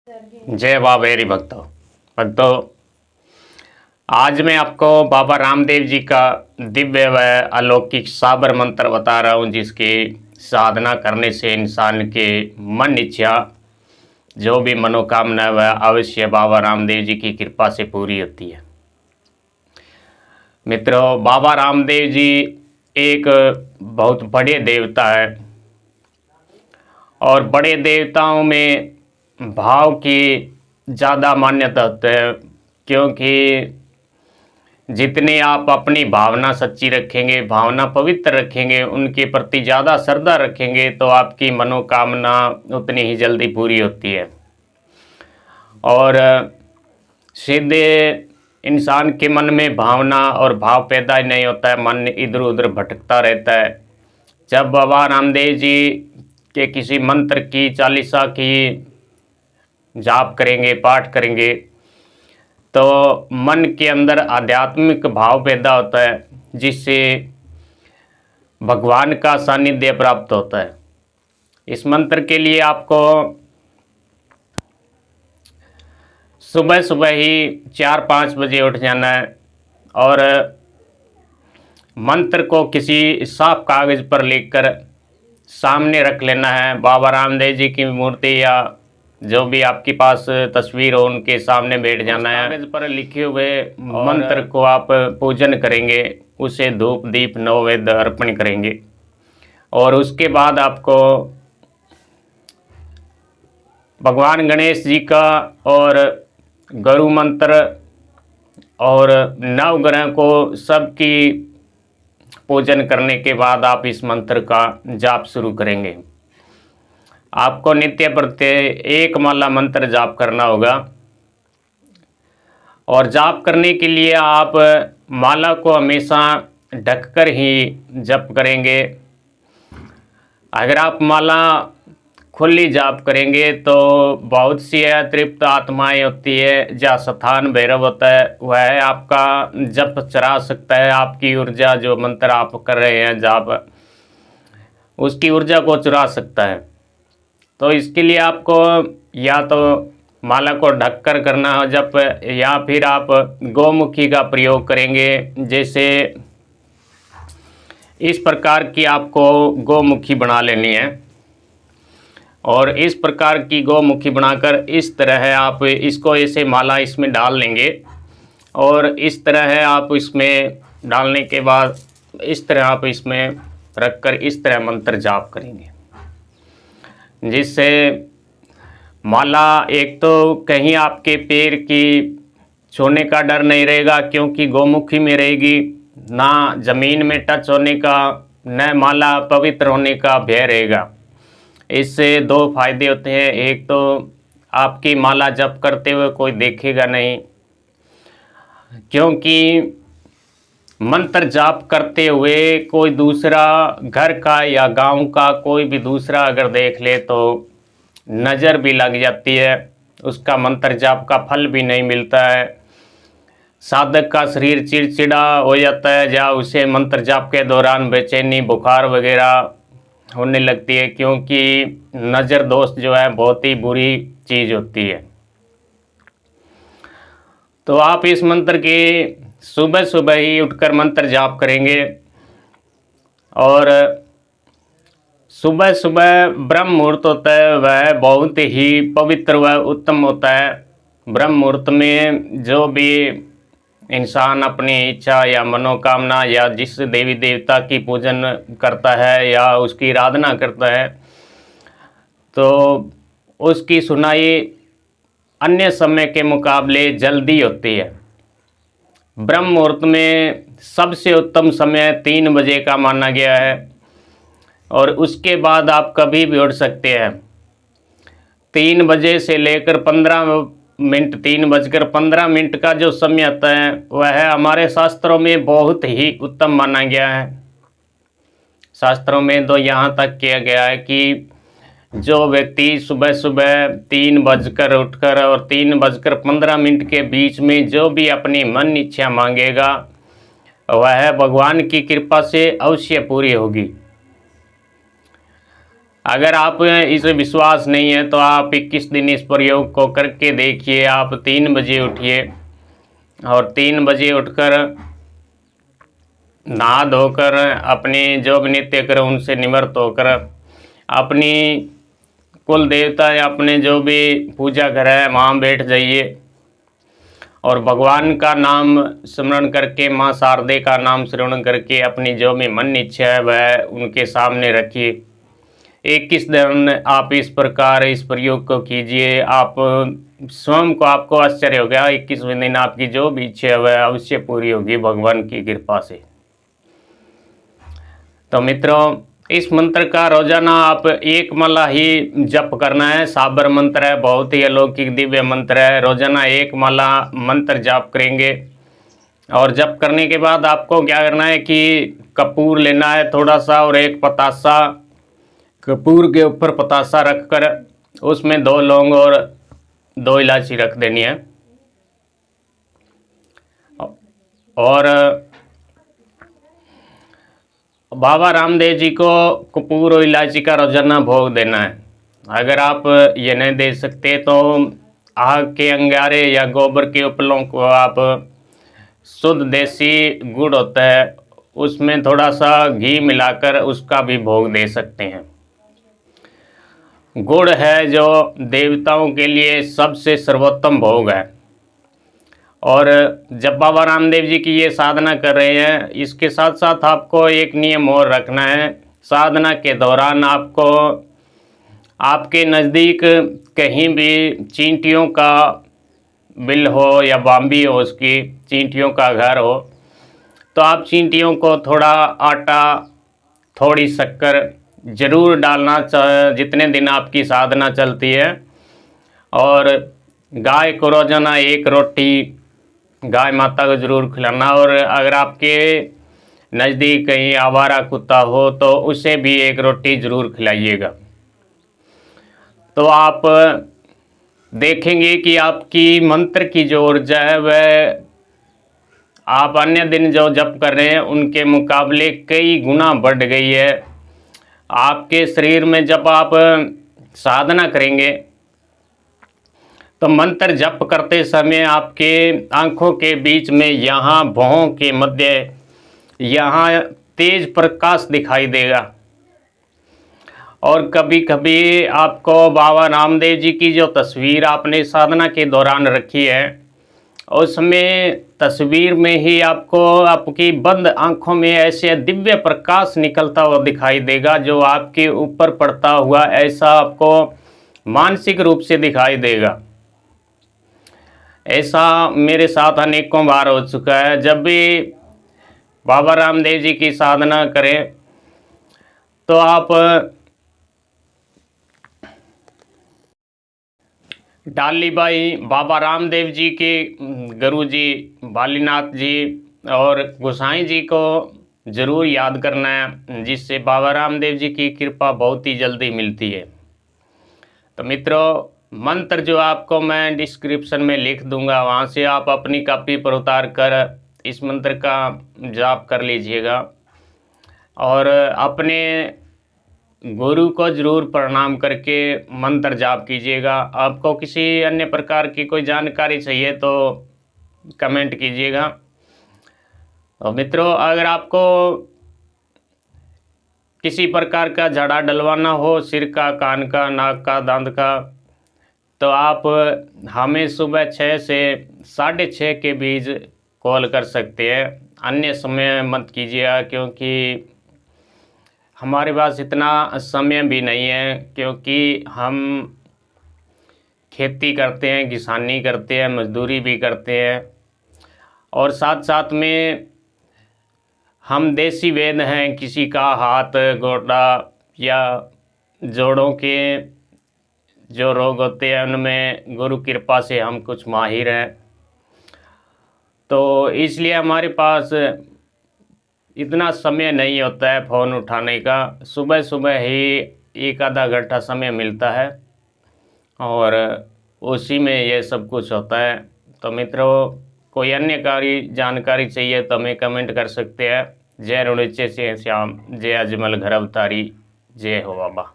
जय बाबा हरि भक्तों, आज मैं आपको बाबा रामदेव जी का दिव्य व अलौकिक साबर मंत्र बता रहा हूँ, जिसकी साधना करने से इंसान के मन इच्छा जो भी मनोकामना वह अवश्य बाबा रामदेव जी की कृपा से पूरी होती है। मित्रों, बाबा रामदेव जी एक बहुत बड़े देवता है और बड़े देवताओं में भाव की ज़्यादा मान्यता होती है, क्योंकि जितने आप अपनी भावना सच्ची रखेंगे, भावना पवित्र रखेंगे, उनके प्रति ज़्यादा श्रद्धा रखेंगे तो आपकी मनोकामना उतनी ही जल्दी पूरी होती है। और सीधे इंसान के मन में भावना और भाव पैदा ही नहीं होता है, मन इधर उधर भटकता रहता है। जब बाबा रामदेव जी के किसी मंत्र की चालीसा की जाप करेंगे, पाठ करेंगे, तो मन के अंदर आध्यात्मिक भाव पैदा होता है, जिससे भगवान का सानिध्य प्राप्त होता है। इस मंत्र के लिए आपको सुबह सुबह ही 4-5 बजे उठ जाना है और मंत्र को किसी साफ कागज़ पर लिखकर सामने रख लेना है। बाबा रामदेव जी की मूर्ति या जो भी आपके पास तस्वीर हो उनके सामने बैठ जाना है। कागज पर लिखे हुए मंत्र को आप पूजन करेंगे, उसे धूप दीप नैवेद्य अर्पण करेंगे और उसके बाद आपको भगवान गणेश जी का और गुरु मंत्र और नवग्रह को सबकी पूजन करने के बाद आप इस मंत्र का जाप शुरू करेंगे। आपको नित्य प्रत्यय 1 माला मंत्र जाप करना होगा और जाप करने के लिए आप माला को हमेशा ढककर ही जप करेंगे। अगर आप माला खुली जाप करेंगे तो बहुत सी अतृप्त आत्माएं होती है, जहाँ स्थान भैरव होता है वह आपका जप चरा सकता है। आपकी ऊर्जा जो मंत्र आप कर रहे हैं जाप, उसकी ऊर्जा को चुरा सकता है। तो इसके लिए आपको या तो माला को ढककर करना हो जप, या फिर आप गौमुखी का प्रयोग करेंगे। जैसे इस प्रकार की आपको गौमुखी बना लेनी है और इस प्रकार की गौमुखी बनाकर इस तरह आप इसको ऐसे माला इसमें डाल लेंगे और इस तरह है आप इसमें डालने के बाद इस तरह आप इसमें रखकर इस तरह मंत्र जाप करेंगे, जिससे माला एक तो कहीं आपके पैर की छूने का डर नहीं रहेगा, क्योंकि गौमुखी में रहेगी, ना ज़मीन में टच होने का, न माला पवित्र होने का भय रहेगा। इससे 2 फायदे होते हैं। एक तो आपकी माला जप करते हुए कोई देखेगा नहीं, क्योंकि मंत्र जाप करते हुए कोई दूसरा घर का या गांव का कोई भी दूसरा अगर देख ले तो नज़र भी लग जाती है, उसका मंत्र जाप का फल भी नहीं मिलता है। साधक का शरीर चिड़चिड़ा हो जाता है, जहाँ उसे मंत्र जाप के दौरान बेचैनी, बुखार वगैरह होने लगती है, क्योंकि नज़र दोष जो है बहुत ही बुरी चीज़ होती है। तो आप इस मंत्र के सुबह सुबह ही उठकर मंत्र जाप करेंगे और सुबह सुबह ब्रह्म मुहूर्त होता है, वह बहुत ही पवित्र व उत्तम होता है। ब्रह्म मुहूर्त में जो भी इंसान अपनी इच्छा या मनोकामना या जिस देवी देवता की पूजन करता है या उसकी आराधना करता है, तो उसकी सुनाई अन्य समय के मुकाबले जल्दी होती है। ब्रह्म मुहूर्त में सबसे उत्तम समय 3 बजे का माना गया है और उसके बाद आप कभी भी उठ सकते हैं। 3 बजे से लेकर 15 मिनट, 3:15 का जो समय आता है वह हमारे शास्त्रों में बहुत ही उत्तम माना गया है। शास्त्रों में तो यहाँ तक किया गया है कि जो व्यक्ति सुबह सुबह 3 बजकर उठकर और 3:15 के बीच में जो भी अपनी मन इच्छा मांगेगा वह भगवान की कृपा से अवश्य पूरी होगी। अगर आप इस विश्वास नहीं है तो आप 21 दिन इस प्रयोग को करके देखिए। आप 3 बजे उठिए और 3 बजे उठकर नहा धोकर अपने जो भी नित्य कर्म उनसे निवृत्त होकर अपनी कुल देवता या अपने जो भी पूजा घर है वहाँ बैठ जाइए और भगवान का नाम स्मरण करके, माँ शारदे का नाम श्रवण करके अपनी जो भी मन इच्छा है वह उनके सामने रखिए। 21 दिन आप इस प्रकार इस प्रयोग को कीजिए। आप स्वयं को आपको आश्चर्य हो गया, 21वें दिन आपकी जो भी इच्छा है वह अवश्य पूरी होगी भगवान की कृपा से। तो मित्रों, इस मंत्र का रोजाना आप एक माला ही जप करना है। साबर मंत्र है, बहुत ही अलौकिक दिव्य मंत्र है। रोजाना एक माला मंत्र जाप करेंगे और जप करने के बाद आपको क्या करना है कि कपूर लेना है थोड़ा सा, और एक पतासा, कपूर के ऊपर पतासा रखकर उसमें 2 लौंग और 2 इलायची रख देनी है। और बाबा रामदेव जी को कपूर और इलायची का रोजाना भोग देना है। अगर आप ये नहीं दे सकते तो आग के अंगारे या गोबर के उपलों को आप शुद्ध देसी गुड़ होता है उसमें थोड़ा सा घी मिलाकर उसका भी भोग दे सकते हैं। गुड़ है जो देवताओं के लिए सबसे सर्वोत्तम भोग है। और जब बाबा रामदेव जी की ये साधना कर रहे हैं, इसके साथ साथ आपको एक नियम और रखना है। साधना के दौरान आपको आपके नज़दीक कहीं भी चींटियों का बिल हो या बाम्बी हो, उसकी चींटियों का घर हो, तो आप चींटियों को थोड़ा आटा, थोड़ी शक्कर ज़रूर डालना जितने दिन आपकी साधना चलती है। और गाय को रोजाना 1 रोटी गाय माता को ज़रूर खिलाना। और अगर आपके नज़दीक कहीं आवारा कुत्ता हो तो उसे भी 1 रोटी ज़रूर खिलाइएगा। तो आप देखेंगे कि आपकी मंत्र की जो ऊर्जा है वह आप अन्य दिन जो जप कर रहे हैं उनके मुकाबले कई गुना बढ़ गई है। आपके शरीर में जब आप साधना करेंगे तो मंत्र जप करते समय आपके आँखों के बीच में यहाँ भौहों के मध्य यहाँ तेज प्रकाश दिखाई देगा। और कभी कभी आपको बाबा रामदेव जी की जो तस्वीर आपने साधना के दौरान रखी है उसमें तस्वीर में ही आपको आपकी बंद आँखों में ऐसे दिव्य प्रकाश निकलता हुआ दिखाई देगा जो आपके ऊपर पड़ता हुआ ऐसा आपको मानसिक रूप से दिखाई देगा। ऐसा मेरे साथ अनेकों बार हो चुका है। जब भी बाबा रामदेव जी की साधना करें तो आप डाली बाई बाबा रामदेव जी के गुरु जी बालीनाथ जी और गोसाई जी को ज़रूर याद करना है, जिससे बाबा रामदेव जी की कृपा बहुत ही जल्दी मिलती है। तो मित्रों, मंत्र जो आपको मैं डिस्क्रिप्शन में लिख दूंगा वहाँ से आप अपनी कॉपी पर उतार कर इस मंत्र का जाप कर लीजिएगा और अपने गुरु को ज़रूर प्रणाम करके मंत्र जाप कीजिएगा। आपको किसी अन्य प्रकार की कोई जानकारी चाहिए तो कमेंट कीजिएगा। और मित्रों, अगर आपको किसी प्रकार का झाड़ा डलवाना हो, सिर का, कान का, नाक का, दांत का, तो आप हमें सुबह 6 से 6:30 के बीच कॉल कर सकते हैं। अन्य समय मत कीजिएगा क्योंकि हमारे पास इतना समय भी नहीं है, क्योंकि हम खेती करते हैं, किसानी करते हैं, मजदूरी भी करते हैं और साथ साथ में हम देसी वैद्य हैं। किसी का हाथ, गोड़ा या जोड़ों के जो रोग होते हैं उनमें गुरु कृपा से हम कुछ माहिर हैं। तो इसलिए हमारे पास इतना समय नहीं होता है फ़ोन उठाने का। सुबह सुबह ही 1 आधा घंटा समय मिलता है और उसी में ये सब कुछ होता है। तो मित्रों, कोई अन्य जानकारी चाहिए तो हमें कमेंट कर सकते हैं। जय रुणिचे से श्याम, जय अजमल घर अवतारी, जय हो बाबा।